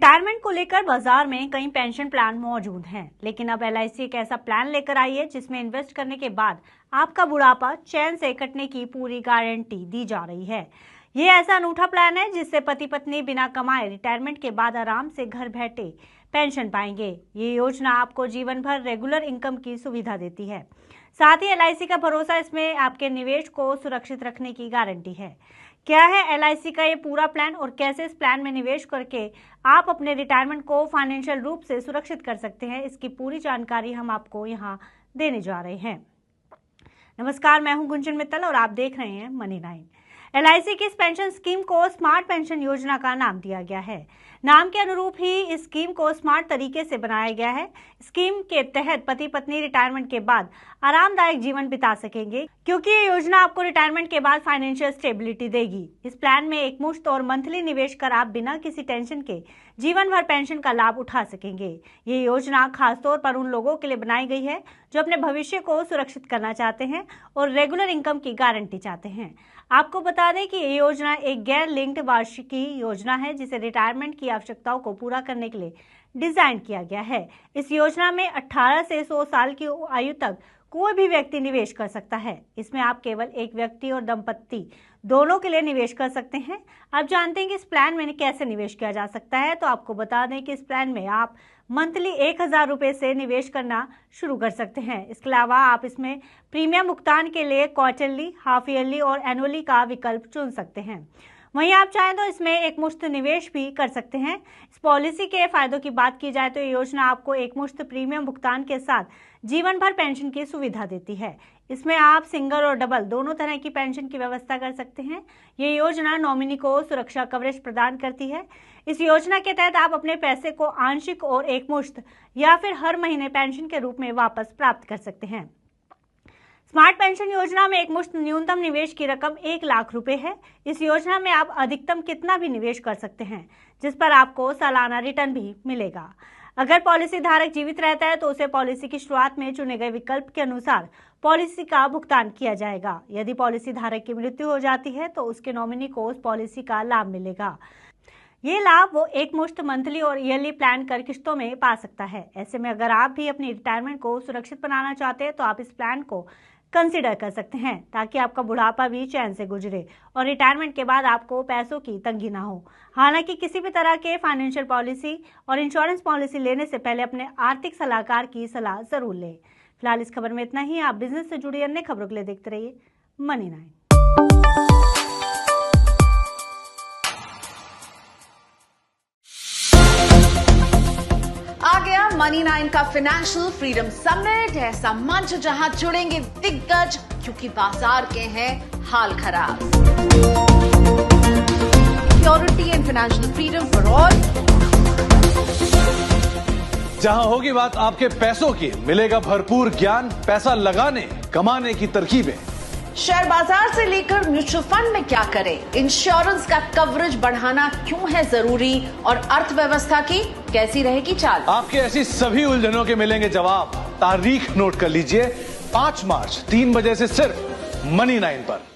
Retirement को लेकर बाजार में कई पेंशन प्लान मौजूद हैं, लेकिन अब एलआईसी एक ऐसा प्लान लेकर आई है जिसमें इन्वेस्ट करने के बाद आपका बुढ़ापा चैन से कटने की पूरी गारंटी दी जा रही है। ये ऐसा अनूठा प्लान है जिससे पति पत्नी बिना कमाए रिटायरमेंट के बाद आराम से घर बैठे पेंशन पाएंगे। ये योजना आपको जीवन भर रेगुलर इनकम की सुविधा देती है। साथ ही एलआईसी का भरोसा इसमें आपके निवेश को सुरक्षित रखने की गारंटी है। क्या है एलआईसी का ये पूरा प्लान और कैसे इस प्लान में निवेश करके आप अपने रिटायरमेंट को फाइनेंशियल रूप से सुरक्षित कर सकते हैं, इसकी पूरी जानकारी हम आपको यहाँ देने जा रहे हैं। नमस्कार, मैं हूं गुंजन मित्तल और आप देख रहे हैं मनी 9। एलआईसी की इस पेंशन स्कीम को स्मार्ट पेंशन योजना का नाम दिया गया है। नाम के अनुरूप ही इस स्कीम को स्मार्ट तरीके से बनाया गया है। स्कीम के तहत पति पत्नी रिटायरमेंट के बाद आरामदायक जीवन बिता सकेंगे, क्योंकि ये योजना आपको रिटायरमेंट के बाद फाइनेंशियल स्टेबिलिटी देगी। इस प्लान में एक मुश्त और मंथली निवेश कर आप बिना किसी टेंशन के जीवन भर पेंशन का लाभ उठा सकेंगे। ये योजना खासतौर पर उन लोगों के लिए बनाई गई है जो अपने भविष्य को सुरक्षित करना चाहते हैं और रेगुलर इनकम की गारंटी चाहते हैं। आपको बता दें कि ये योजना एक गैर लिंक्ड वार्षिकी योजना है जिसे रिटायरमेंट की आवश्यकताओं को पूरा करने के लिए डिजाइन किया गया है। इस योजना में 18 से 100 साल की आयु तक कोई भी व्यक्ति निवेश कर सकता है। इसमें आप केवल एक व्यक्ति और दंपत्ति दोनों के लिए निवेश कर सकते हैं। अब जानते हैं कि इस प्लान में कैसे निवेश किया जा सकता है। तो आपको बता दें कि इस प्लान में आप मंथली 1000 रुपये से निवेश करना शुरू कर सकते हैं। इसके अलावा आप इसमें प्रीमियम भुगतान के लिए क्वार्टरली, हाफ ईयरली और एनुअली का विकल्प चुन सकते हैं। वहीं आप चाहें तो इसमें एक मुश्त निवेश भी कर सकते हैं। इस पॉलिसी के फायदों की बात की जाए तो ये योजना आपको एक मुश्त प्रीमियम भुगतान के साथ जीवन भर पेंशन की सुविधा देती है। इसमें आप सिंगल और डबल दोनों तरह की पेंशन की व्यवस्था कर सकते हैं। ये योजना नॉमिनी को सुरक्षा कवरेज प्रदान करती है। इस योजना के तहत आप अपने पैसे को आंशिक और एकमुश्त या फिर हर महीने पेंशन के रूप में वापस प्राप्त कर सकते हैं। स्मार्ट पेंशन योजना में एक मुश्त न्यूनतम निवेश की रकम 1 लाख रुपए है। इस योजना में आप अधिकतम कितना भी निवेश कर सकते हैं, जिस पर आपको सालाना रिटर्न भी मिलेगा। अगर पॉलिसी धारक जीवित रहता है तो उसे पॉलिसी की शुरुआत में चुने गए विकल्प के अनुसार पॉलिसी का भुगतान किया जाएगा। यदि पॉलिसी धारक की मृत्यु हो जाती है तो उसके नॉमिनी को उस पॉलिसी का लाभ मिलेगा। ये लाभ वो एक मुश्त मंथली और ईयरली प्लान कर किस्तों में पा सकता है। ऐसे में अगर आप भी अपनी रिटायरमेंट को सुरक्षित बनाना चाहते हैं तो आप इस प्लान को कंसिडर कर सकते हैं, ताकि आपका बुढ़ापा भी चैन से गुजरे और रिटायरमेंट के बाद आपको पैसों की तंगी ना हो। हालांकि किसी भी तरह के फाइनेंशियल पॉलिसी और इंश्योरेंस पॉलिसी लेने से पहले अपने आर्थिक सलाहकार की सलाह जरूर लें। फिलहाल इस खबर में इतना ही। आप बिजनेस से जुड़ी अन्य खबरों के लिए देखते रहिए मनी 9। आ गया मनी 9 का फाइनेंशियल फ्रीडम समिट, ऐसा मंच जहां जुड़ेंगे दिग्गज, क्योंकि बाजार के हैं हाल खराब। Security and financial freedom for all. जहां होगी बात आपके पैसों की, मिलेगा भरपूर ज्ञान, पैसा लगाने कमाने की तरकीबें। शेयर बाजार से लेकर म्यूचुअल फंड में क्या करें, इंश्योरेंस का कवरेज बढ़ाना क्यों है जरूरी और अर्थव्यवस्था की कैसी रहेगी चाल। आपके ऐसी सभी उलझनों के मिलेंगे जवाब। तारीख नोट कर लीजिए, 5 मार्च 3 बजे से सिर्फ मनी 9 पर।